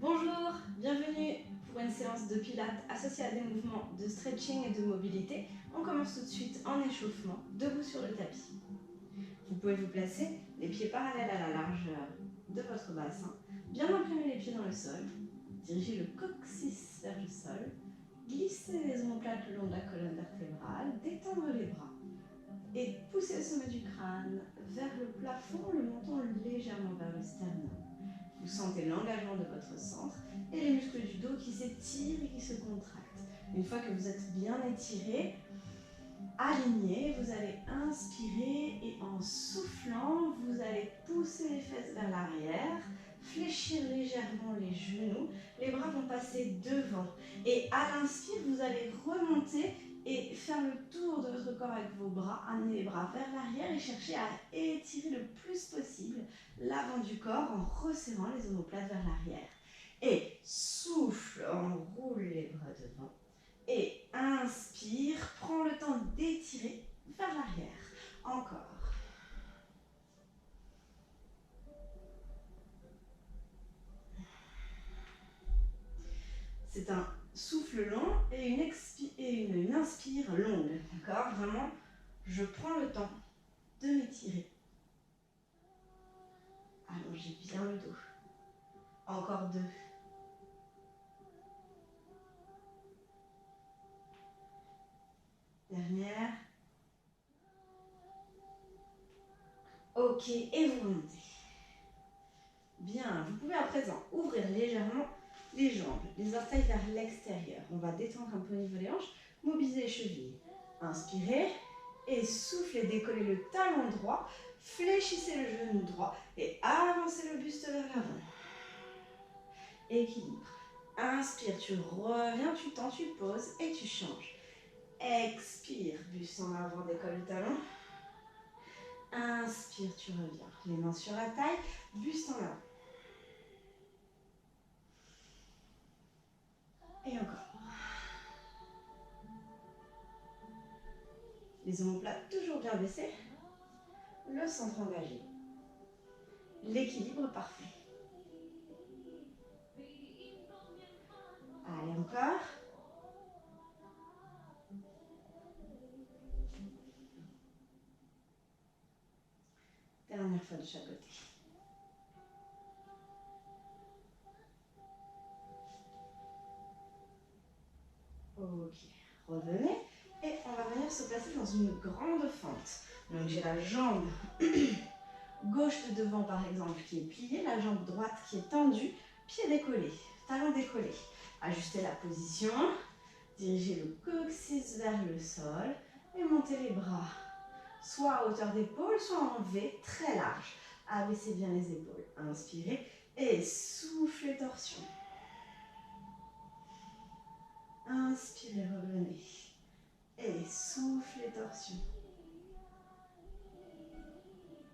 Bonjour, bienvenue pour une séance de pilates associée à des mouvements de stretching et de mobilité. On commence tout de suite en échauffement, debout sur le tapis. Vous pouvez vous placer les pieds parallèles à la largeur de votre bassin, bien imprimer les pieds dans le sol, diriger le coccyx vers le sol, glisser les omoplates le long de la colonne vertébrale, détendre les bras et pousser le sommet du crâne vers le plafond, le menton légèrement vers le sternum. Vous sentez l'engagement de votre centre et les muscles du dos qui s'étirent et qui se contractent. Une fois que vous êtes bien étiré, aligné, vous allez inspirer et en soufflant, vous allez pousser les fesses vers l'arrière, fléchir légèrement les genoux, les bras vont passer devant. Et à l'inspire, vous allez remonter et faire le tour de votre corps avec vos bras, amener les bras vers l'arrière et chercher à étirer le plus possible l'avant du corps en resserrant les omoplates vers l'arrière. Et souffle, enroule les bras devant. Et inspire, prends le temps d'étirer vers l'arrière. Encore. C'est un souffle long et une inspire longue. D'accord? Vraiment, je prends le temps de m'étirer. Allongez bien le dos. Encore 2. Dernière. Ok, et vous remontez. Bien, vous pouvez à présent ouvrir légèrement les jambes, les orteils vers l'extérieur. On va détendre un peu au niveau des hanches, mobiliser les chevilles. Inspirez et soufflez, décollez le talon droit, fléchissez le genou droit et avancez le buste vers l'avant. Équilibre. Inspire, tu reviens, tu tends, tu poses et tu changes. Expire, buste en avant, décolle le talon. Inspire, tu reviens. Les mains sur la taille, buste en avant. Et encore. Les omoplates toujours bien baissées. Le centre engagé. L'équilibre parfait. Allez, encore. Dernière fois de chaque côté. Ok, revenez. Et on va venir se placer dans une grande fente. Donc j'ai la jambe gauche de devant par exemple qui est pliée, la jambe droite qui est tendue, pied décollé, talon décollé. Ajustez la position, dirigez le coccyx vers le sol et montez les bras. Soit à hauteur d'épaule, soit en V, très large. Abaissez bien les épaules. Inspirez et soufflez torsion. Inspirez, revenez. Et soufflez torsion.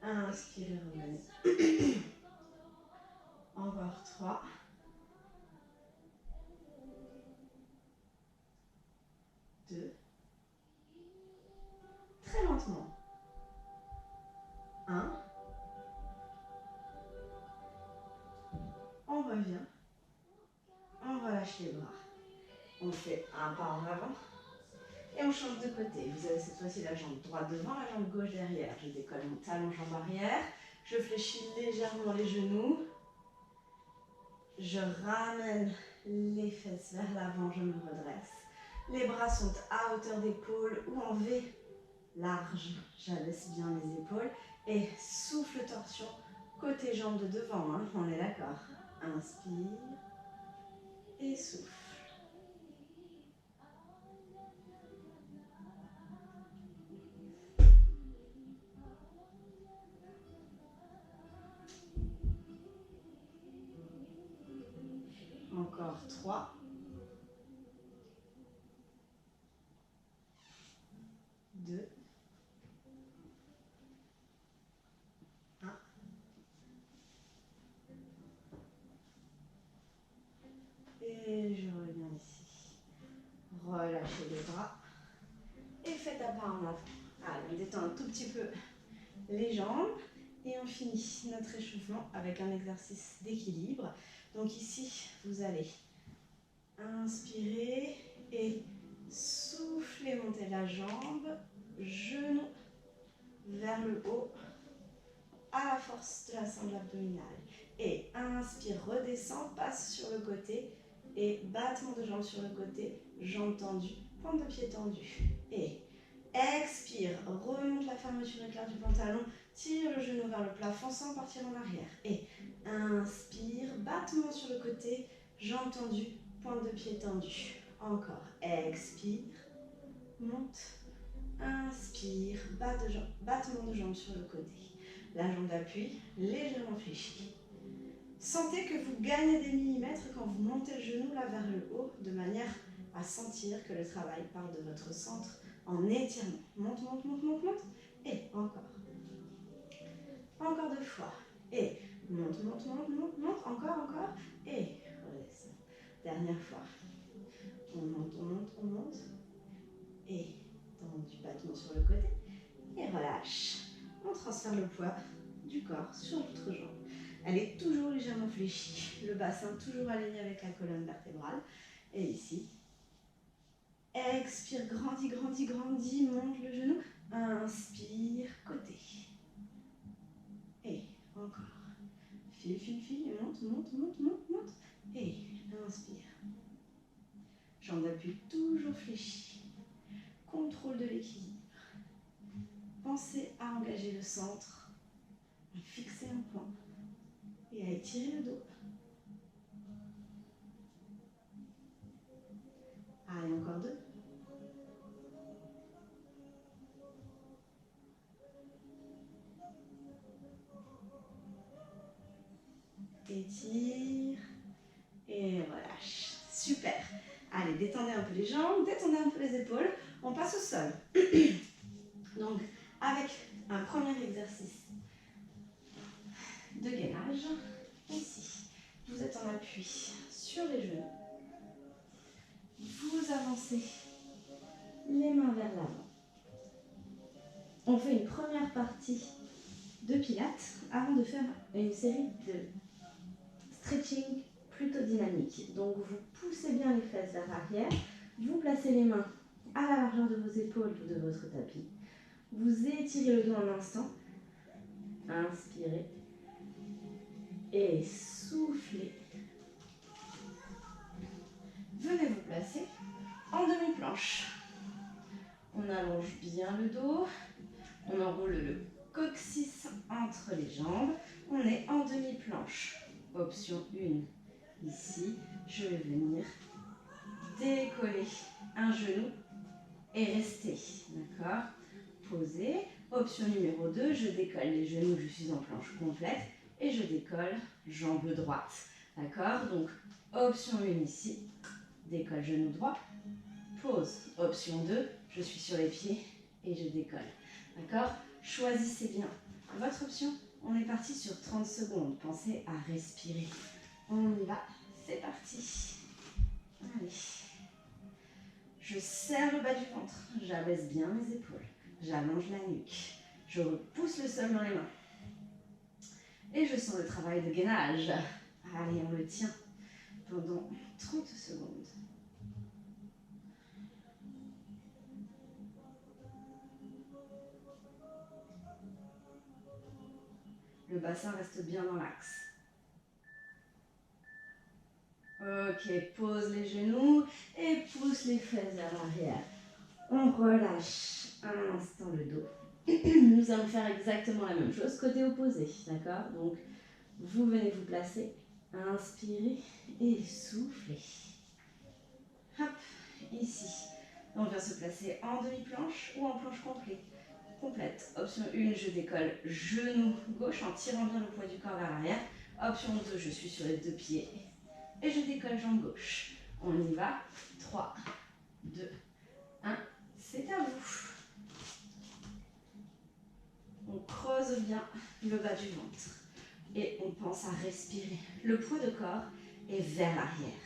Inspirez, revenez. Encore 3. 2. Très lentement. 1. On revient. On relâche les bras. On fait un pas en avant. Et on change de côté. Vous avez cette fois-ci la jambe droite devant, la jambe gauche derrière. Je décolle mon talon, jambe arrière. Je fléchis légèrement les genoux. Je ramène les fesses vers l'avant, je me redresse. Les bras sont à hauteur d'épaule ou en V large. J'abaisse bien les épaules et souffle torsion côté jambe de devant. Hein, on est d'accord. Inspire et souffle. Encore 3. 2. 1. Et je reviens ici. Relâchez les bras. Et faites un pas en avant. Allez, on détend un tout petit peu les jambes. Et on finit notre échauffement avec un exercice d'équilibre. Donc ici, vous allez inspirer et souffler, monter la jambe, genou vers le haut, à la force de la sangle abdominale. Et inspire, redescend, passe sur le côté et battement de jambes sur le côté, jambes tendues, pointe de pied tendue. Et expire, remonte la fermeture éclair du pantalon, tire le genou vers le plafond sans partir en arrière. Et inspire, battement sur le côté, jambes tendues, pointe de pied tendue. Encore, expire, monte, inspire, battement de jambes sur le côté. La jambe d'appui légèrement fléchie. Sentez que vous gagnez des millimètres quand vous montez le genou là vers le haut, de manière à sentir que le travail part de votre centre en étirement. Monte, monte, monte, monte, monte. Et encore. Encore 2 fois. Et monte, monte, monte, monte, monte. Encore, encore. Et redescend. Dernière fois. On monte, on monte, on monte. Et du battement sur le côté. Et relâche. On transfère le poids du corps sur l'autre jambe. Elle est toujours légèrement fléchie. Le bassin toujours aligné avec la colonne vertébrale. Et ici, expire, grandis, grandis, grandis, monte le genou. Inspire, côté. Et encore. File, file, file, et monte, monte, monte, monte, monte. Et inspire. Jambe d'appui toujours fléchie. Contrôle de l'équilibre. Pensez à engager le centre, à fixer un point et à étirer le dos. Allez, encore 2. Étire et relâche. Super. Allez, détendez un peu les jambes, détendez un peu les épaules. On passe au sol. Donc, avec un premier exercice de gainage. Ici, vous êtes en appui sur les genoux. Vous avancez les mains vers l'avant. On fait une première partie de pilates avant de faire une série de stretching plutôt dynamique. Donc vous poussez bien les fesses vers l'arrière, vous placez les mains à la largeur de vos épaules ou de votre tapis. Vous étirez le dos un instant, inspirez et soufflez. Venez vous placer en demi-planche. On allonge bien le dos, on enroule le coccyx entre les jambes, on est en demi-planche. Option 1, ici, je vais venir décoller un genou et rester, d'accord? Poser. Option numéro 2, je décolle les genoux, je suis en planche complète et je décolle jambe droite, d'accord? Donc, option 1 ici, décolle genou droit, pause. Option 2, je suis sur les pieds et je décolle, d'accord? Choisissez bien votre option. On est parti sur 30 secondes. Pensez à respirer. On y va. C'est parti. Allez. Je serre le bas du ventre. J'abaisse bien mes épaules. J'allonge la nuque. Je repousse le sol dans les mains. Et je sens le travail de gainage. Allez, on le tient pendant 30 secondes. Le bassin reste bien dans l'axe. Ok, pose les genoux et pousse les fesses vers l'arrière. On relâche un instant le dos. Nous allons faire exactement la même chose, côté opposé, d'accord? Donc, vous venez vous placer, inspirez et soufflez. Hop, ici. On vient se placer en demi-planche ou en planche complète. Option 1, je décolle genou gauche en tirant bien le poids du corps vers l'arrière. Option 2, je suis sur les 2 pieds et je décolle jambe gauche. On y va. 3, 2, 1, c'est à vous. On creuse bien le bas du ventre et on pense à respirer. Le poids de corps est vers l'arrière.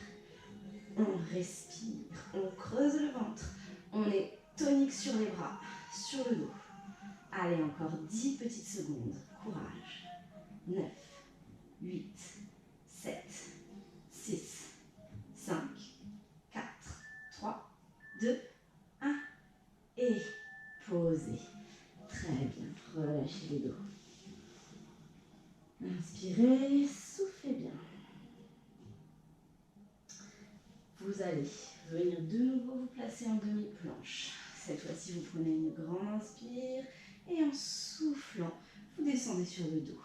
On respire, on creuse le ventre. On est tonique sur les bras, sur le dos. Allez, encore 10 petites secondes. Courage. 9, 8, 7, Inspirez, soufflez bien. Vous allez venir de nouveau vous placer en demi-planche. Cette fois-ci, vous prenez une grande inspire et en soufflant, vous descendez sur le dos.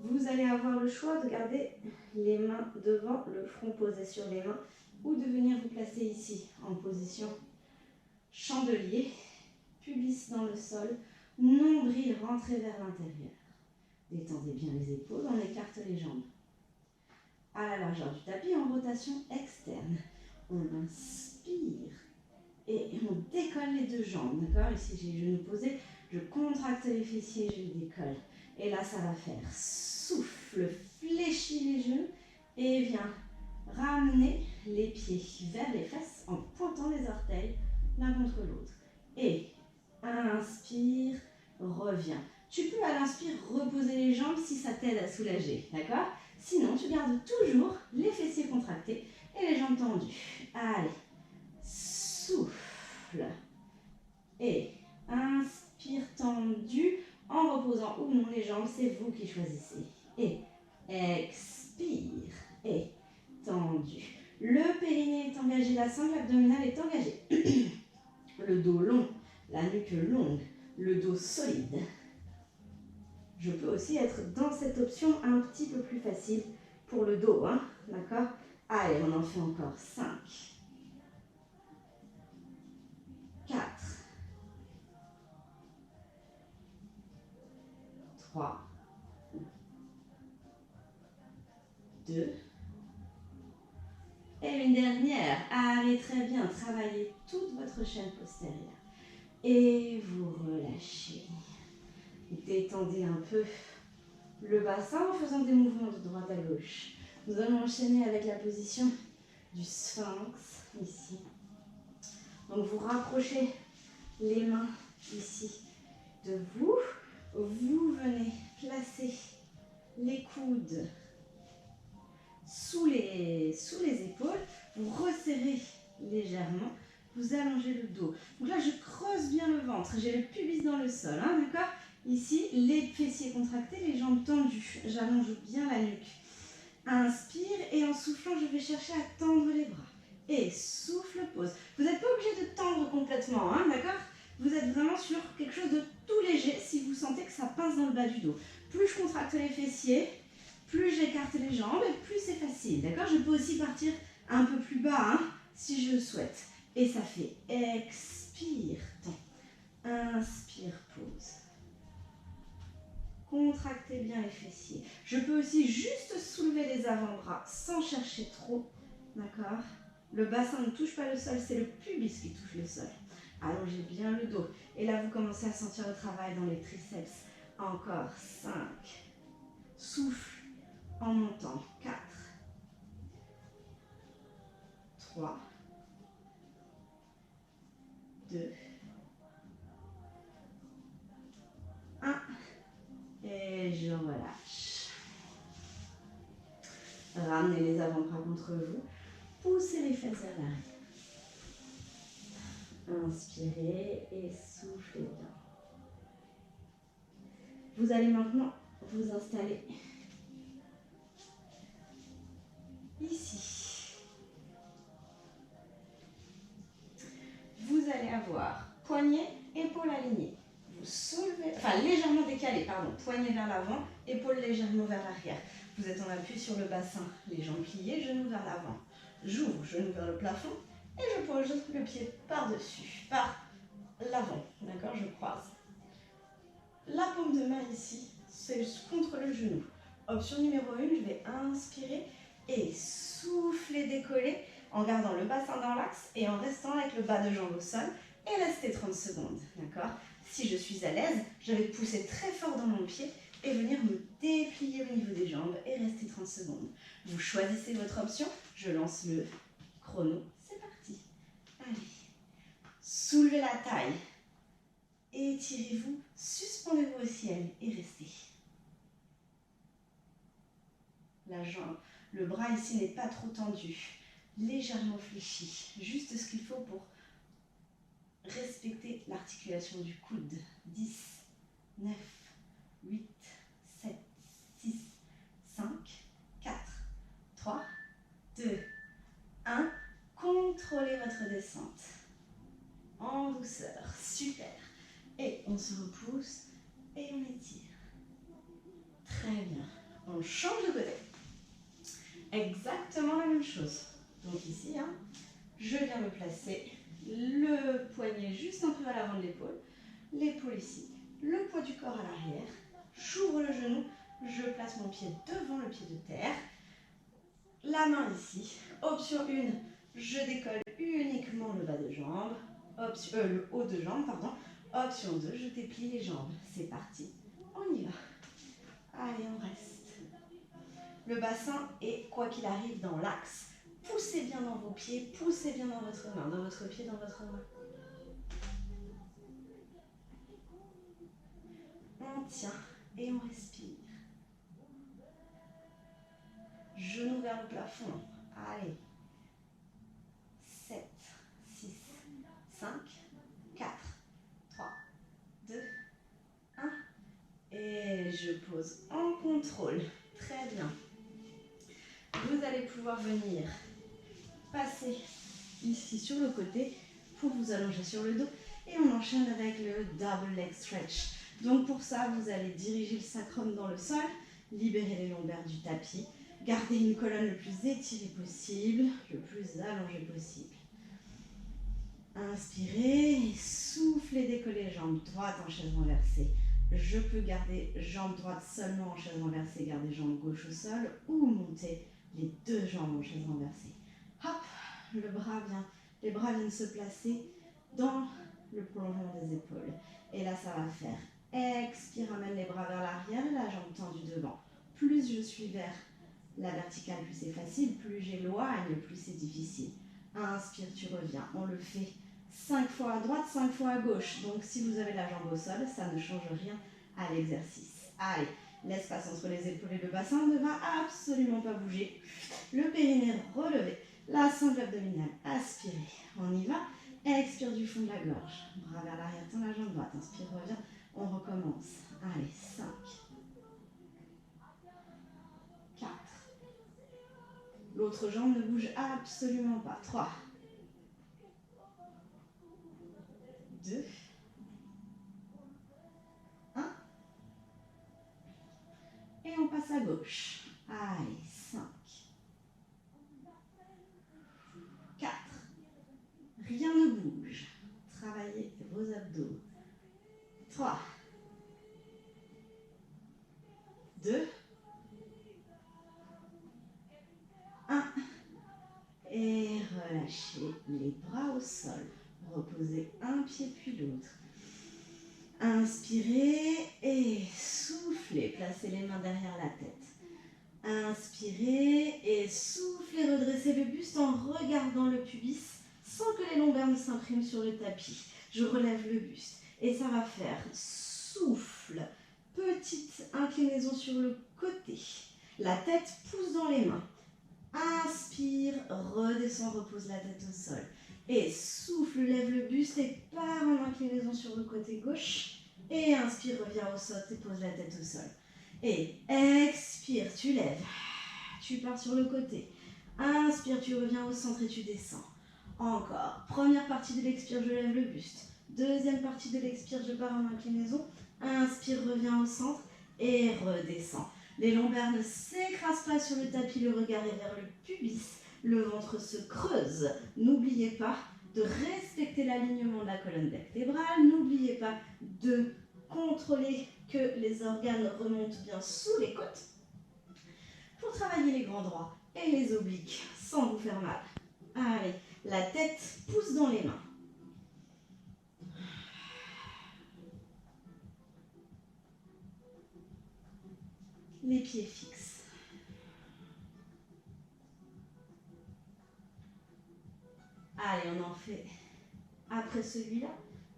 Vous allez avoir le choix de garder les mains devant, le front posé sur les mains, ou de venir vous placer ici en position chandelier, pubis dans le sol, nombril rentré vers l'intérieur. Détendez bien les épaules, on écarte les jambes. À la largeur du tapis, en rotation externe. On inspire et on décolle les deux jambes, d'accord? Ici, j'ai les genoux posés, je contracte les fessiers, je les décolle. Et là, ça va faire souffle, fléchis les genoux et viens ramener les pieds vers les fesses en pointant les orteils l'un contre l'autre. Et inspire, reviens. Tu peux à l'inspire reposer les jambes si ça t'aide à soulager, d'accord? Sinon, tu gardes toujours les fessiers contractés et les jambes tendues. Allez, souffle. Et inspire tendu en reposant ou non les jambes, c'est vous qui choisissez. Et expire. Et tendu. Le périnée est engagé, la sangle abdominale est engagée. Le dos long, la nuque longue, le dos solide. Je peux aussi être dans cette option un petit peu plus facile pour le dos, hein, d'accord? Allez, on en fait encore 5, 4, 3, 2, et une dernière. Allez, très bien, travaillez toute votre chaîne postérieure. Et vous relâchez. Détendez un peu le bassin en faisant des mouvements de droite à gauche. Nous allons enchaîner avec la position du sphinx, ici. Donc vous rapprochez les mains ici de vous. Vous venez placer les coudes sous les épaules. Vous resserrez légèrement. Vous allongez le dos. Donc là, je creuse bien le ventre. J'ai le pubis dans le sol, hein, d'accord? Ici, les fessiers contractés, les jambes tendues. J'allonge bien la nuque. Inspire et en soufflant, je vais chercher à tendre les bras. Et souffle, pause. Vous n'êtes pas obligé de tendre complètement, hein, d'accord? Vous êtes vraiment sur quelque chose de tout léger si vous sentez que ça pince dans le bas du dos. Plus je contracte les fessiers, plus j'écarte les jambes et plus c'est facile, d'accord? Je peux aussi partir un peu plus bas, hein, si je le souhaite. Et ça fait expire, tend. Inspire, pause. Contractez bien les fessiers. Je peux aussi juste soulever les avant-bras sans chercher trop, d'accord? Le bassin ne touche pas le sol, c'est le pubis qui touche le sol. Allongez bien le dos. Et là, vous commencez à sentir le travail dans les triceps. Encore 5. Souffle en montant. 4. 3. 2. 1. Et je relâche. Ramenez les avant-bras contre vous. Poussez les fesses vers l'arrière. Inspirez et soufflez bien. Vous allez maintenant vous installer ici. Vous allez avoir poignet, épaule alignée. Vous soulevez, enfin légèrement décalé, pardon. Poignet vers l'avant, épaule légèrement vers l'arrière. Vous êtes en appui sur le bassin, les jambes pliées, genoux vers l'avant. J'ouvre, genou vers le plafond et je pose le pied par-dessus, par l'avant. D'accord, je croise. La paume de main ici, c'est contre le genou. Option numéro 1, je vais inspirer et souffler, décoller en gardant le bassin dans l'axe et en restant avec le bas de jambe au sol et rester 30 secondes. D'accord? Si je suis à l'aise, je vais pousser très fort dans mon pied et venir me déplier au niveau des jambes et rester 30 secondes. Vous choisissez votre option, je lance le chrono, c'est parti. Allez, soulevez la taille. Étirez-vous, suspendez-vous au ciel et restez. La jambe, le bras ici n'est pas trop tendu, légèrement fléchi, juste ce qu'il faut pour respecter l'articulation du coude. 10, 9, Super. Et on se repousse et on étire. Très bien. On change de côté. Exactement la même chose. Donc ici, hein, je viens me placer le poignet juste un peu à l'avant de l'épaule ici, le poids du corps à l'arrière, j'ouvre le genou, je place mon pied devant le pied de terre, la main ici. Option 1, je décolle uniquement le bas de jambe, le haut de jambe, pardon. Option 2, je déplie les jambes. C'est parti, on y va. Allez, on reste. Le bassin est, quoi qu'il arrive, dans l'axe. Poussez bien dans vos pieds, poussez bien dans votre main, dans votre pied, dans votre main. On tient et on respire. Genoux vers le plafond. Allez. 7, 6, 5, 4, 3, 2, 1. Et je pose en contrôle. Très bien. Vous allez pouvoir venir passer ici sur le côté pour vous allonger sur le dos. Et on enchaîne avec le double leg stretch. Donc pour ça, vous allez diriger le sacrum dans le sol, libérer les lombaires du tapis, garder une colonne le plus étirée possible, le plus allongée possible. Inspirez et soufflez, décollez jambes droites en chaise renversée. Je peux garder jambe droite seulement en chaise renversée, garder jambe gauche au sol ou monter les deux jambes en chaise renversée. Hop, les bras viennent se placer dans le prolongement des épaules. Et là, ça va faire expire, ramène les bras vers l'arrière et la jambe tendue devant. Plus je suis vers la verticale, plus c'est facile, plus j'éloigne, plus c'est difficile. Inspire, tu reviens. On le fait 5 fois à droite, 5 fois à gauche. Donc si vous avez la jambe au sol, ça ne change rien à l'exercice. Allez, l'espace entre les épaules et le bassin ne va absolument pas bouger. Le périnée relevé, la sangle abdominale aspirée. On y va. Expire du fond de la gorge. Bras vers l'arrière, tends la jambe droite. Inspire, reviens. On recommence. Allez, 5, 4. L'autre jambe ne bouge absolument pas. 3, 2, 1. Et on passe à gauche. Allez, 5, 4. Rien ne bouge. Travaillez vos abdos. 3, 2, 1. Et relâchez les bras au sol. Reposez un pied puis l'autre. Inspirez et soufflez. Placez les mains derrière la tête. Inspirez et soufflez. Redressez le buste en regardant le pubis sans que les lombaires ne s'impriment sur le tapis. Je relève le buste et ça va faire souffle. Petite inclinaison sur le côté. La tête pousse dans les mains. Inspire, redescend, repose la tête au sol. Et souffle, lève le buste et part en inclinaison sur le côté gauche. Et inspire, reviens au sol et pose la tête au sol. Et expire, tu lèves. Tu pars sur le côté. Inspire, tu reviens au centre et tu descends. Encore. Première partie de l'expire, je lève le buste. Deuxième partie de l'expire, je pars en inclinaison. Inspire, reviens au centre et redescends. Les lombaires ne s'écrasent pas sur le tapis, le regard est vers le pubis, le ventre se creuse. N'oubliez pas de respecter l'alignement de la colonne vertébrale, n'oubliez pas de contrôler que les organes remontent bien sous les côtes pour travailler les grands droits et les obliques sans vous faire mal. Allez, la tête pousse dans les mains. Les pieds fixes. Allez, on en fait après celui-là.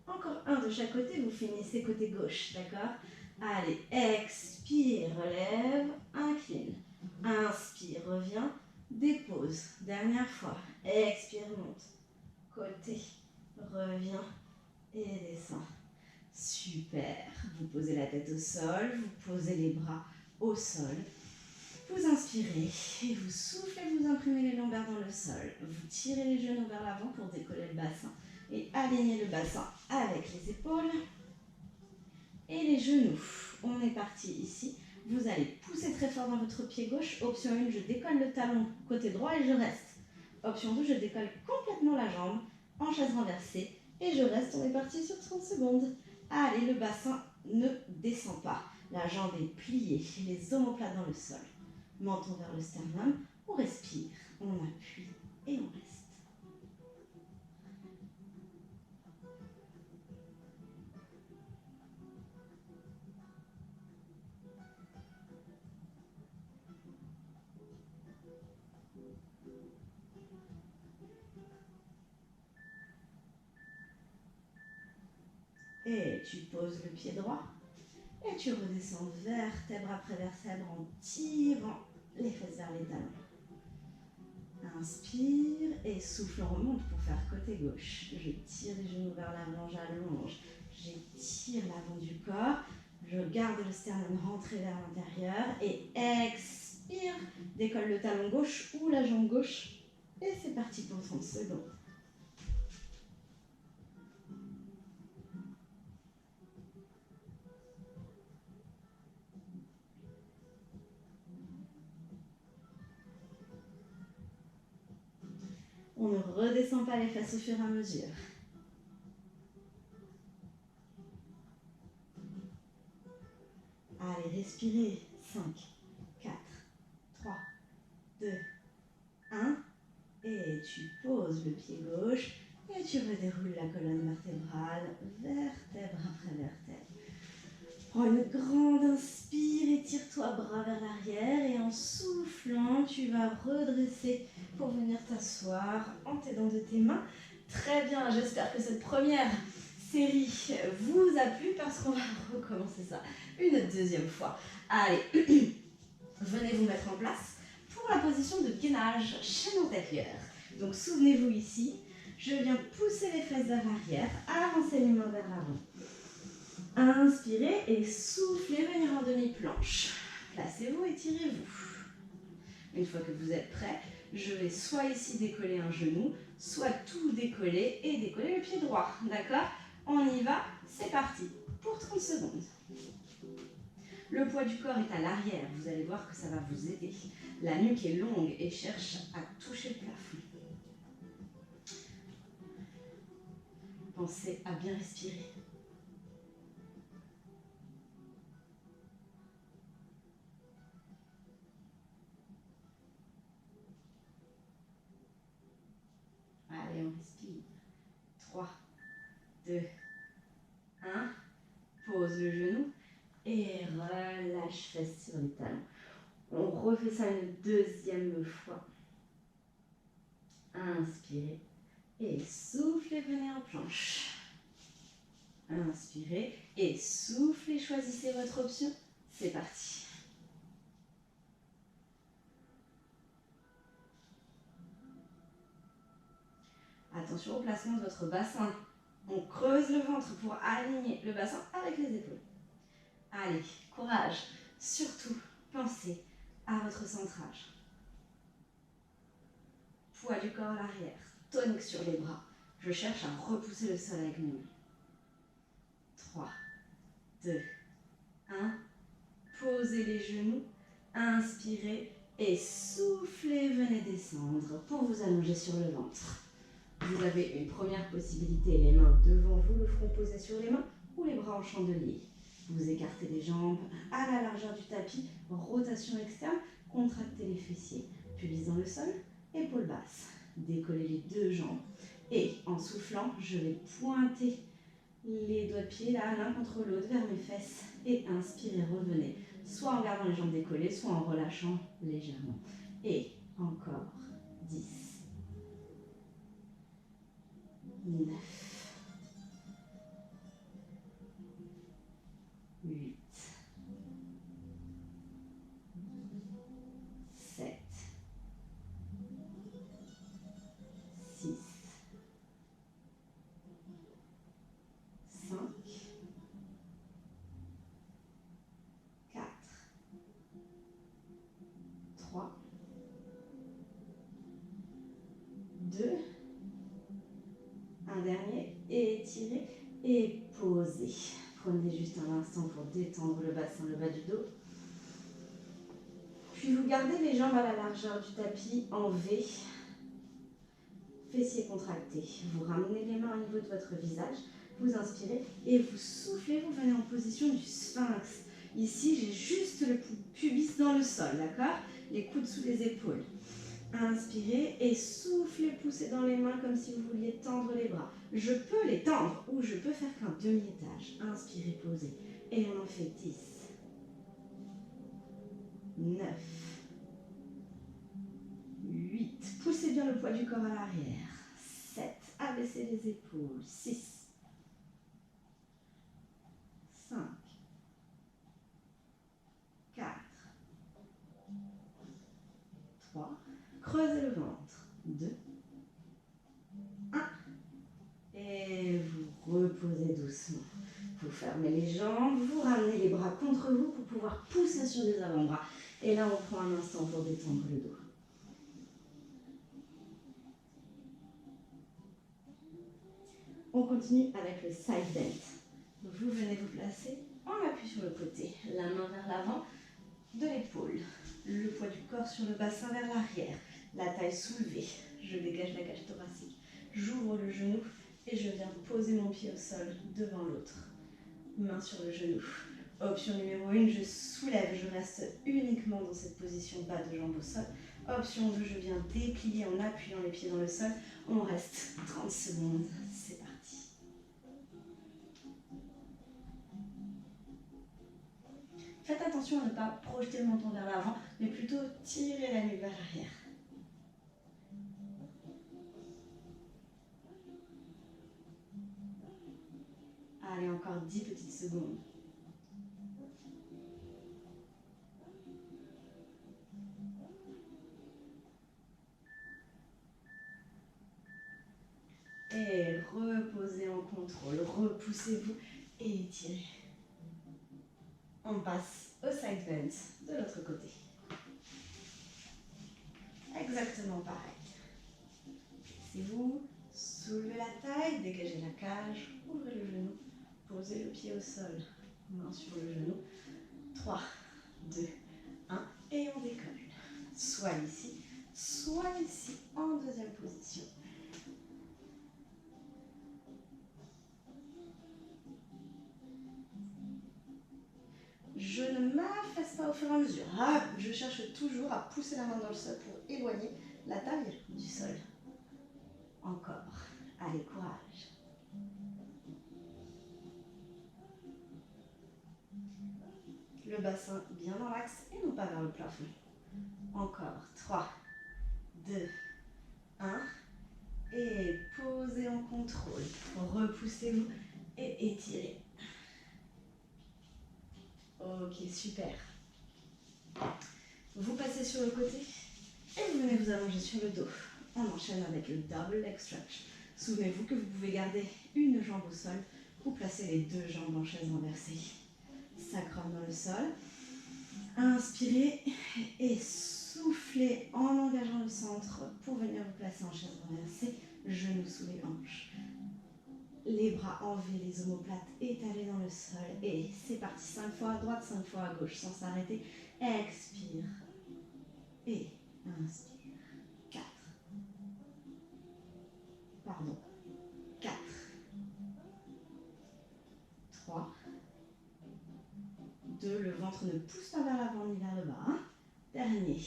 Encore un de chaque côté, vous finissez côté gauche, d'accord? Allez, expire, relève, incline. Inspire, reviens, dépose. Dernière fois. Expire, monte. Côté, reviens et descend. Super. Vous posez la tête au sol, vous posez les bras au sol. Vous inspirez et vous soufflez, vous imprimez les lombaires dans le sol. Vous tirez les genoux vers l'avant pour décoller le bassin. Et alignez le bassin avec les épaules et les genoux. On est parti ici. Vous allez pousser très fort dans votre pied gauche. Option 1, je décolle le talon côté droit et je reste. Option 2, je décolle complètement la jambe en chaise renversée et je reste. On est parti sur 30 secondes. Allez, le bassin ne descend pas. La jambe est pliée, les omoplates dans le sol. Menton vers le sternum. On respire, on appuie et on reste. Et tu poses le pied droit. Et tu redescends vertèbre après vertèbre en tirant les fesses vers les talons. Inspire et souffle, on remonte pour faire côté gauche. Je tire les genoux vers l'avant, j'allonge. J'étire l'avant du corps. Je garde le sternum rentré vers l'intérieur et expire. Décolle le talon gauche ou la jambe gauche. Et c'est parti pour 30 secondes. On ne redescend pas les fesses au fur et à mesure. Allez, respirez. 5, 4, 3, 2, 1. Et tu poses le pied gauche et tu redéroules la colonne vertébrale, vertèbre après vertèbre. Prends une grande inspire, étire-toi bras vers l'arrière et en soufflant, tu vas redresser pour venir t'asseoir en t'aidant de tes mains. Très bien, j'espère que cette première série vous a plu parce qu'on va recommencer ça une deuxième fois. Allez, venez vous mettre en place pour la position de gainage, chaîne antérieure. Donc souvenez-vous ici, je viens pousser les fesses vers l'arrière, avancer les mains vers l'avant. Inspirez et soufflez, venir en demi-planche. Placez-vous, étirez-vous. Une fois que vous êtes prêt, je vais soit ici décoller un genou, soit tout décoller et décoller le pied droit. D'accord? On y va, c'est parti pour 30 secondes. Le poids du corps est à l'arrière, vous allez voir que ça va vous aider. La nuque est longue et cherche à toucher le plafond. Pensez à bien respirer. Allez, on respire. 3, 2, 1. Pose le genou et relâche fesses sur les talons. On refait ça une deuxième fois. Inspirez et soufflez, venez en planche. Inspirez et soufflez, choisissez votre option. C'est parti. Attention au placement de votre bassin. On creuse le ventre pour aligner le bassin avec les épaules. Allez, courage. Surtout, pensez à votre centrage. Poids du corps à l'arrière, tonique sur les bras. Je cherche à repousser le sol avec mes mains. 3, 2, 1. Posez les genoux. Inspirez et soufflez. Venez descendre pour vous allonger sur le ventre. Vous avez une première possibilité, les mains devant vous, le front posé sur les mains ou les bras en chandelier. Vous écartez les jambes à la largeur du tapis, rotation externe, contractez les fessiers, pubis dans le sol, épaules basses. Décollez les deux jambes et en soufflant, je vais pointer les doigts de pied là, l'un contre l'autre vers mes fesses et inspirez, revenez, soit en gardant les jambes décollées, soit en relâchant légèrement. Et encore 10. 9, 8, 7, 6, 5, 4, 3, 2, un dernier. étirez et posez. Prenez juste un instant pour détendre le bassin, le bas du dos. Puis vous gardez les jambes à la largeur du tapis en V. Fessiers contractés. Vous ramenez les mains au niveau de votre visage. Vous inspirez et vous soufflez. Vous venez en position du sphinx. Ici, j'ai juste le pubis dans le sol, d'accord? Les coudes sous les épaules. Inspirez et soufflez, poussez dans les mains comme si vous vouliez tendre les bras. Je peux les tendre ou je peux faire qu'un demi-étage. Inspirez, posez. Et on en fait 10. 9. 8. Poussez bien le poids du corps à l'arrière. 7. Abaissez les épaules. 6. 5. 4. 3. Creusez le ventre. 2. 1. Et vous reposez doucement. Vous fermez les jambes, vous ramenez les bras contre vous pour pouvoir pousser sur les avant-bras. Et là, on prend un instant pour détendre le dos. On continue avec le side bend. Vous venez vous placer en appui sur le côté, la main vers l'avant de l'épaule, le poids du corps sur le bassin vers l'arrière, la taille soulevée. Je dégage la cage thoracique, j'ouvre le genou et je viens poser mon pied au sol devant l'autre. Main sur le genou. Option numéro 1, je soulève, je reste uniquement dans cette position bas de jambe au sol. Option 2, je viens déplier en appuyant les pieds dans le sol. On reste 30 secondes, c'est parti. Faites attention à ne pas projeter le menton vers l'avant, mais plutôt tirer la nuque vers l'arrière. Allez, encore 10 petites secondes. Et reposez en contrôle, repoussez-vous et étirez. On passe au side bend de l'autre côté. Exactement pareil. C'est vous, soulevez la taille, dégagez la cage, ouvrez le genou, posez le pied au sol, main sur le genou. 3, 2, 1 et on décolle. Soit ici en deuxième position. Je ne m'affaisse pas au fur et à mesure. Je cherche toujours à pousser la main dans le sol pour éloigner la taille du sol. Encore. Allez, courage. Le bassin bien dans l'axe et non pas vers le plafond. Encore. 3, 2, 1. Et posez en contrôle. Repoussez-vous et étirez. Ok, super. Vous passez sur le côté et vous venez vous allonger sur le dos. On enchaîne avec le double leg stretch. Souvenez-vous que vous pouvez garder une jambe au sol ou placer les deux jambes en chaise renversée. Sacrum dans le sol. Inspirez et soufflez en engageant le centre pour venir vous placer en chaise renversée, genoux sous les hanches. Les bras en V, les omoplates étalés dans le sol. Et c'est parti, 5 fois à droite, 5 fois à gauche, sans s'arrêter. Expire. Et inspire. 4. Pardon. 4. 3. 2. Le ventre ne pousse pas vers l'avant ni vers le bas. Dernier.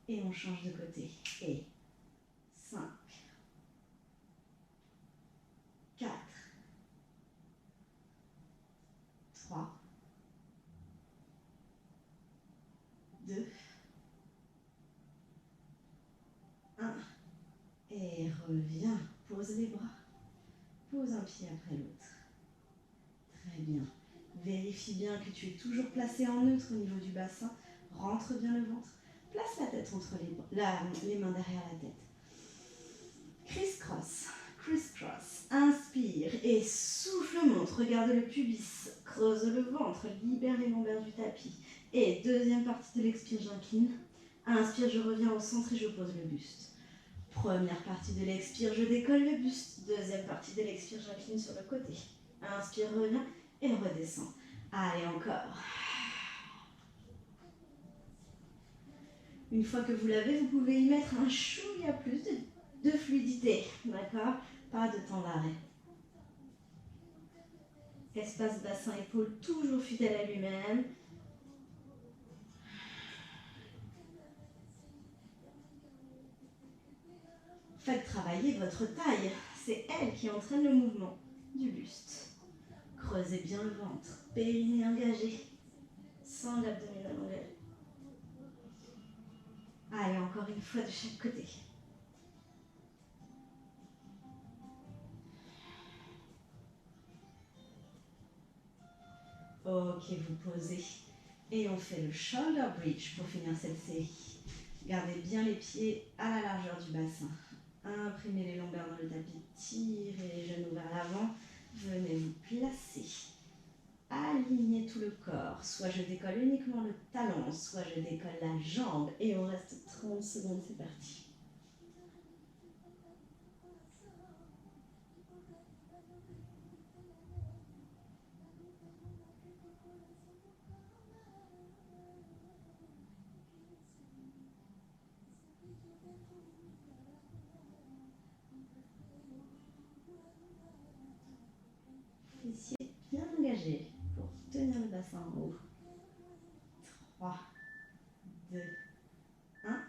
Et on change de côté. Et 5. 4. 3. 2. 1. Et reviens. Pose les bras. Pose un pied après l'autre. Très bien. Vérifie bien que tu es toujours placé en neutre au niveau du bassin. Rentre bien le ventre. Place la tête entre les mains derrière la tête. Criss-cross. Criss-cross. Inspire et souffle, monte. Regarde le pubis. Creuse le ventre. Libère les lombaires du tapis. Et deuxième partie de l'expire, j'incline. Inspire, je reviens au centre et je pose le buste. Première partie de l'expire, je décolle le buste. Deuxième partie de l'expire, j'incline sur le côté. Inspire, reviens et redescends. Allez, encore. Une fois que vous l'avez, vous pouvez y mettre un chouïa plus de fluidité. D'accord? Pas de temps d'arrêt. Espace bassin-épaule toujours fidèle à lui-même. Faites travailler votre taille. C'est elle qui entraîne le mouvement du buste. Creusez bien le ventre. Périnée engagé. Sangle abdominal engagé. Allez, encore une fois de chaque côté. Ok, vous posez. Et on fait le shoulder bridge pour finir cette série. Gardez bien les pieds à la largeur du bassin. Imprimez les longueurs dans le tapis. Tirez les genoux vers l'avant. Venez vous placer. Alignez tout le corps. Soit je décolle uniquement le talon, soit je décolle la jambe. Et on reste 30 secondes, c'est parti. Fessiers bien engagés pour tenir le bassin en haut. 3, 2, 1.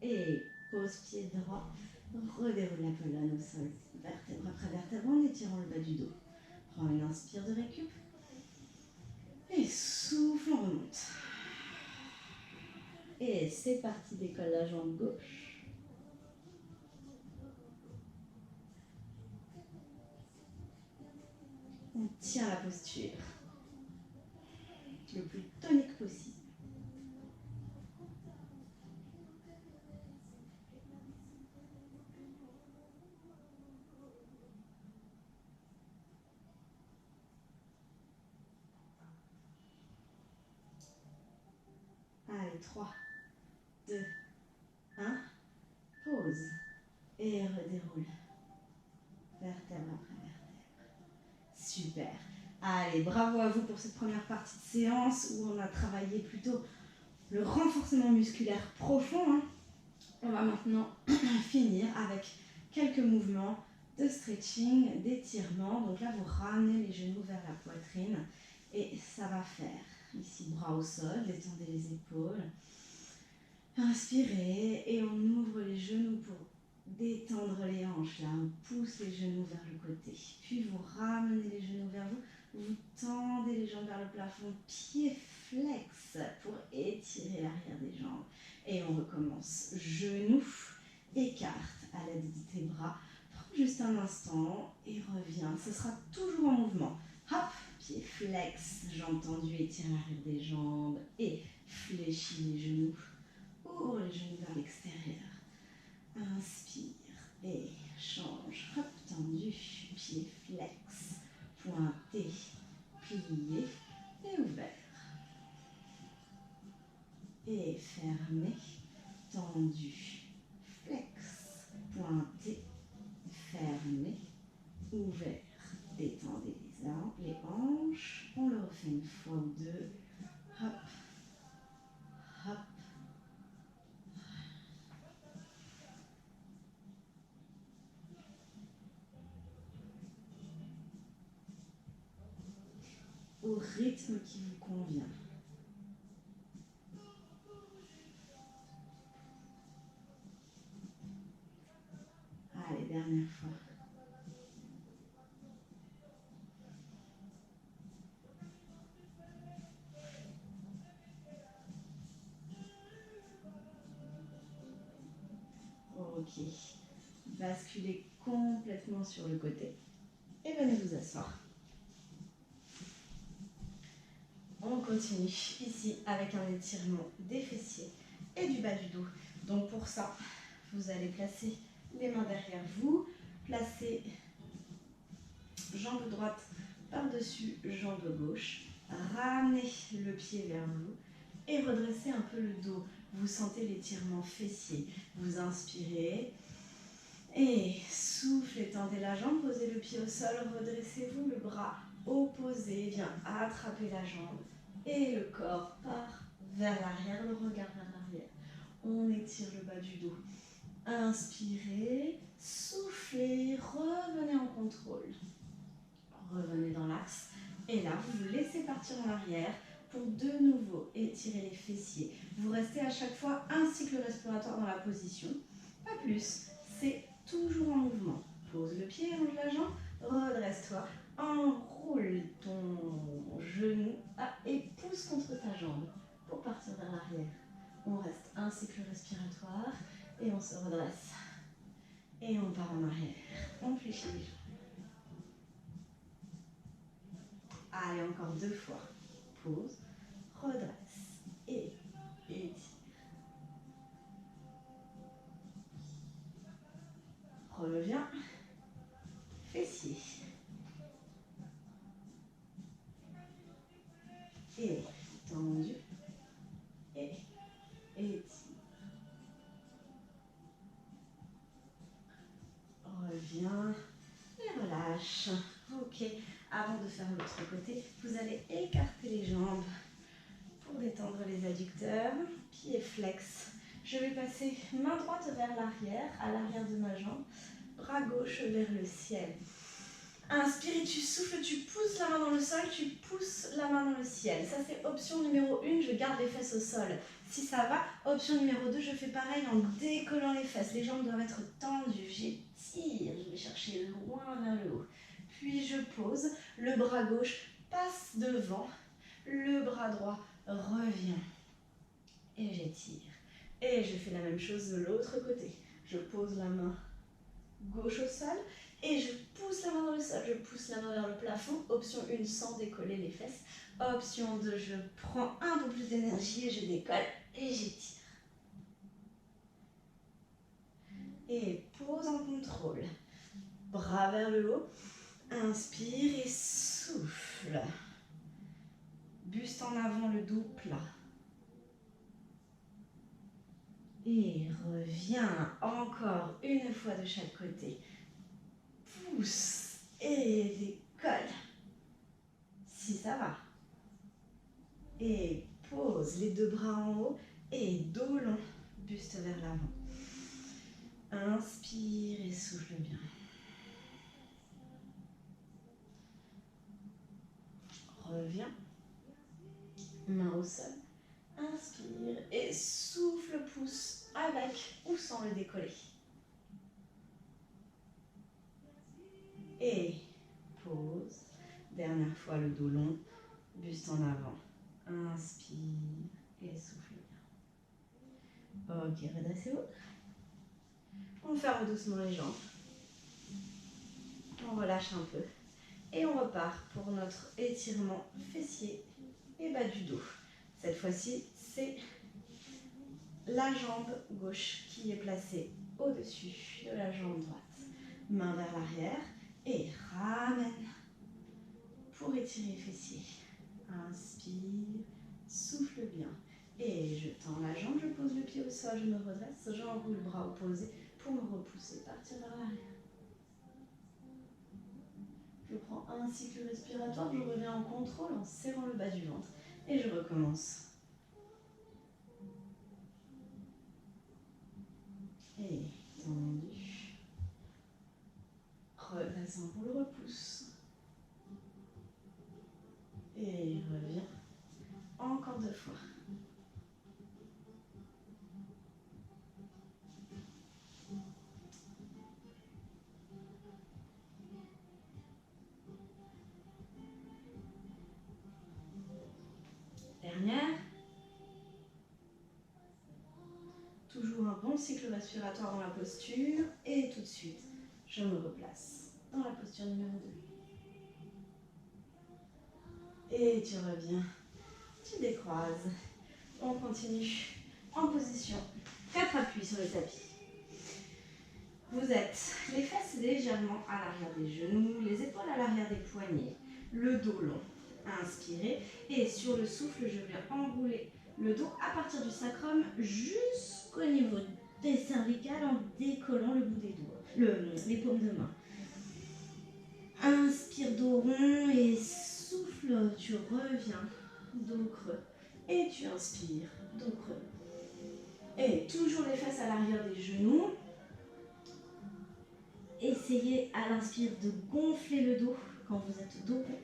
Et pose pied droit. Redéroule la colonne au sol. Vertèbre après vertèbre en étirant le bas du dos. Prends une inspire de récup. Et souffle, on remonte. Et c'est parti, décolle la jambe gauche. On tient la posture le plus tonique possible. Allez, 3, 2, 1. Pause. Et redéroule. Vertèbre après vertèbre. Super. Allez, bravo à vous pour cette première partie de séance où on a travaillé plutôt le renforcement musculaire profond. On va maintenant finir avec quelques mouvements de stretching, d'étirement. Donc là, vous ramenez les genoux vers la poitrine et ça va faire ici bras au sol, détendez les épaules. Inspirez et on ouvre les genoux pour détendre les hanches. Là, on pousse les genoux vers le côté. Puis vous ramenez les genoux vers vous. Vous tendez les jambes vers le plafond, pied flex pour étirer l'arrière des jambes. Et on recommence. Genoux, écarte à l'aide de tes bras. Prends juste un instant et reviens. Ce sera toujours en mouvement. Hop, pied flex, jambes tendues, étire l'arrière des jambes et fléchis les genoux. Ouvre les genoux vers l'extérieur. Inspire et change. Hop, tendu, pied flex, pointé, plié et ouvert. Et fermé, tendu, flex, pointé, fermé, ouvert. Détendez les hanches. On le refait une fois ou deux. Hop, hop. Au rythme qui vous convient. Allez, dernière fois. Ok. Basculez complètement sur le côté et venez vous asseoir. On continue ici avec un étirement des fessiers et du bas du dos. Donc pour ça, vous allez placer les mains derrière vous, placer jambe droite par-dessus jambe gauche, ramenez le pied vers vous et redressez un peu le dos. Vous sentez l'étirement fessier. Vous inspirez, Et soufflez, tendez la jambe, posez le pied au sol, redressez-vous, le bras opposé vient attraper la jambe. Et le corps part vers l'arrière, le regard vers l'arrière. On étire le bas du dos. Inspirez, soufflez, revenez en contrôle. Revenez dans l'axe. Et là, vous vous laissez partir en arrière pour de nouveau étirer les fessiers. Vous restez à chaque fois un cycle respiratoire dans la position. Pas plus, c'est toujours en mouvement. Pose le pied, longe la jambe, redresse-toi, enroule ton genou et pousse contre ta jambe pour partir vers l'arrière. On reste un cycle respiratoire et on se redresse. Et on part en arrière. On fléchit les jambes. Allez, encore 2 fois. Pause, redresse et étire. Reviens. Fessier. Et tendu. Et étire. Reviens et relâche. Ok, avant de faire l'autre côté, vous allez écarter les jambes pour détendre les adducteurs. Pieds flex. Je vais passer main droite vers l'arrière, à l'arrière de ma jambe. Bras gauche vers le ciel. Inspire et tu souffles, tu pousses la main dans le sol, tu pousses la main dans le ciel. Ça c'est option numéro 1, je garde les fesses au sol. Si ça va, option numéro 2, je fais pareil en décollant les fesses. Les jambes doivent être tendues, j'étire, je vais chercher loin vers le haut. Puis je pose, le bras gauche passe devant, le bras droit revient. Et j'étire. Et je fais la même chose de l'autre côté. Je pose la main gauche au sol et je pousse la main dans le sol, je pousse la main vers le plafond. Option 1, sans décoller les fesses. Option 2, je prends un peu plus d'énergie et je décolle et j'étire. Et pose en contrôle. Bras vers le haut. Inspire et souffle. Buste en avant, le dos plat. Et reviens encore une fois de chaque côté. Pousse et décolle. Si ça va. Et pose les 2 bras en haut et dos long, buste vers l'avant. Inspire et souffle bien. Reviens. Main au sol. Inspire et souffle, pousse avec ou sans le décoller. Et pose. Dernière fois le dos long, buste en avant. Inspire et souffle bien. Ok, redressez-vous. On ferme doucement les jambes. On relâche un peu. Et on repart pour notre étirement fessier et bas du dos. Cette fois-ci, c'est la jambe gauche qui est placée au-dessus de la jambe droite. Main vers l'arrière et ramène pour étirer les fessiers. Inspire, souffle bien. Et je tends la jambe, je pose le pied au sol, je me redresse, j'enroule le bras opposé pour me repousser, partir vers l'arrière. Je prends un cycle respiratoire, je reviens en contrôle en serrant le bas du ventre et je recommence. Et tendu. Redescend pour le repousse. Et revient. Encore 2 fois. Dernière. Toujours un bon cycle respiratoire dans la posture. Et tout de suite, je me replace dans la posture numéro 2. Et tu reviens. Tu décroises. On continue en position 4 appuis sur le tapis. Vous êtes les fesses légèrement à l'arrière des genoux, les épaules à l'arrière des poignets, le dos long. Inspirez et sur le souffle, je viens enrouler le dos à partir du sacrum jusqu'au niveau des cervicales en décollant le bout des doigts, les paumes de main. Inspire dos rond et souffle, tu reviens, dos creux. Et tu inspires, dos creux. Et toujours les fesses à l'arrière des genoux. Essayez à l'inspire de gonfler le dos quand vous êtes dos rond.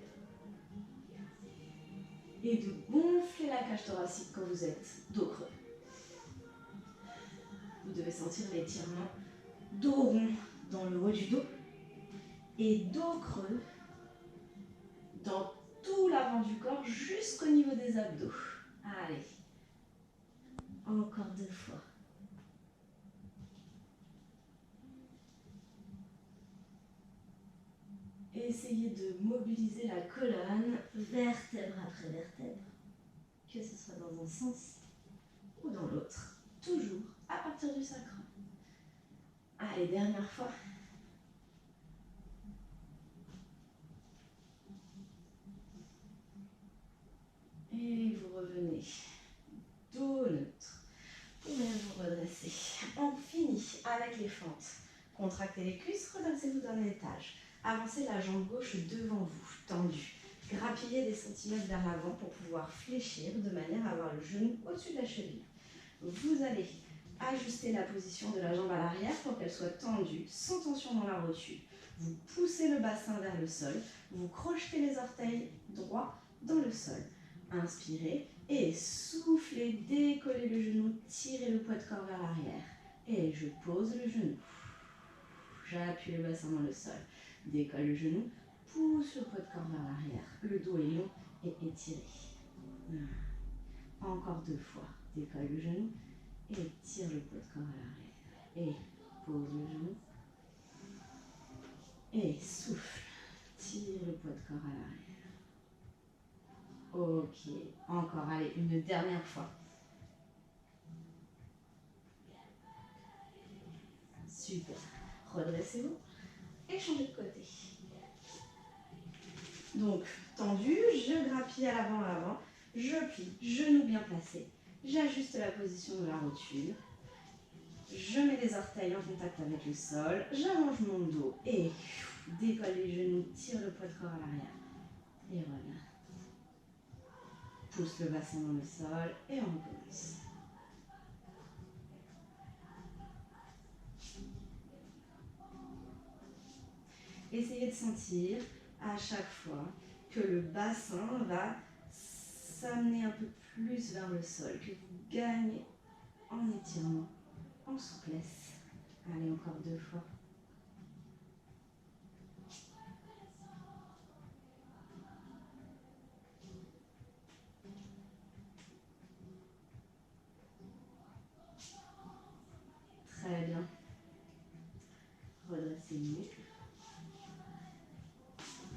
Et de gonfler la cage thoracique quand vous êtes dos creux. Vous devez sentir l'étirement dos rond dans le haut du dos et dos creux dans tout l'avant du corps jusqu'au niveau des abdos. Allez, encore 2 fois. Essayez de mobiliser la colonne, vertèbre après vertèbre, que ce soit dans un sens ou dans l'autre, toujours à partir du sacrum. Allez, dernière fois. Et vous revenez, dos neutre. Vous pouvez vous redresser. On finit avec les fentes. Contractez les cuisses, redressez-vous d'un étage. Avancez la jambe gauche devant vous, tendue. Grappillez des centimètres vers l'avant pour pouvoir fléchir de manière à avoir le genou au-dessus de la cheville. Vous allez ajuster la position de la jambe à l'arrière pour qu'elle soit tendue, sans tension dans la rotule. Vous poussez le bassin vers le sol, vous crochetez les orteils droits dans le sol. Inspirez et soufflez, décollez le genou, tirez le poids de corps vers l'arrière. Et je pose le genou. J'appuie le bassin dans le sol. Décolle le genou, pousse le poids de corps vers l'arrière. Le dos est long et étiré. Encore 2 fois. Décolle le genou et tire le poids de corps à l'arrière. Et pose le genou. Et souffle. Tire le poids de corps à l'arrière. Ok. Encore. Allez, une dernière fois. Super. Redressez-vous. Et changez de côté. Donc, tendu, je grappille à l'avant, je plie, genou bien placé, j'ajuste la position de la rotule, je mets les orteils en contact avec le sol, j'allonge mon dos et décolle les genoux, tire le poids de corps à l'arrière et reviens. Pousse le bassin dans le sol et on recommence. Essayez de sentir à chaque fois que le bassin va s'amener un peu plus vers le sol, que vous gagnez en étirement, en souplesse. Allez, encore 2 fois. Très bien. Redressez-vous.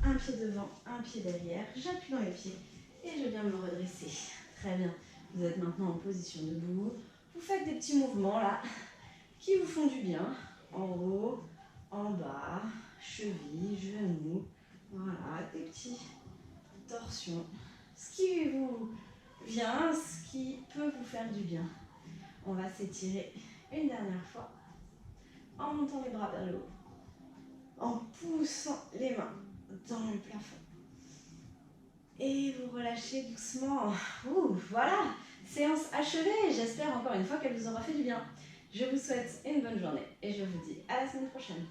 Un pied devant, un pied derrière. J'appuie dans les pieds et je viens me redresser. Très bien. Vous êtes maintenant en position debout. Vous faites des petits mouvements là qui vous font du bien. En haut, en bas, cheville, genoux. Voilà, des petites torsions. Ce qui vous vient, ce qui peut vous faire du bien. On va s'étirer une dernière fois en montant les bras vers le haut, en poussant les mains dans le plafond. Et vous relâchez doucement. Ouh, voilà, séance achevée. J'espère encore une fois qu'elle vous aura fait du bien. Je vous souhaite une bonne journée et je vous dis à la semaine prochaine.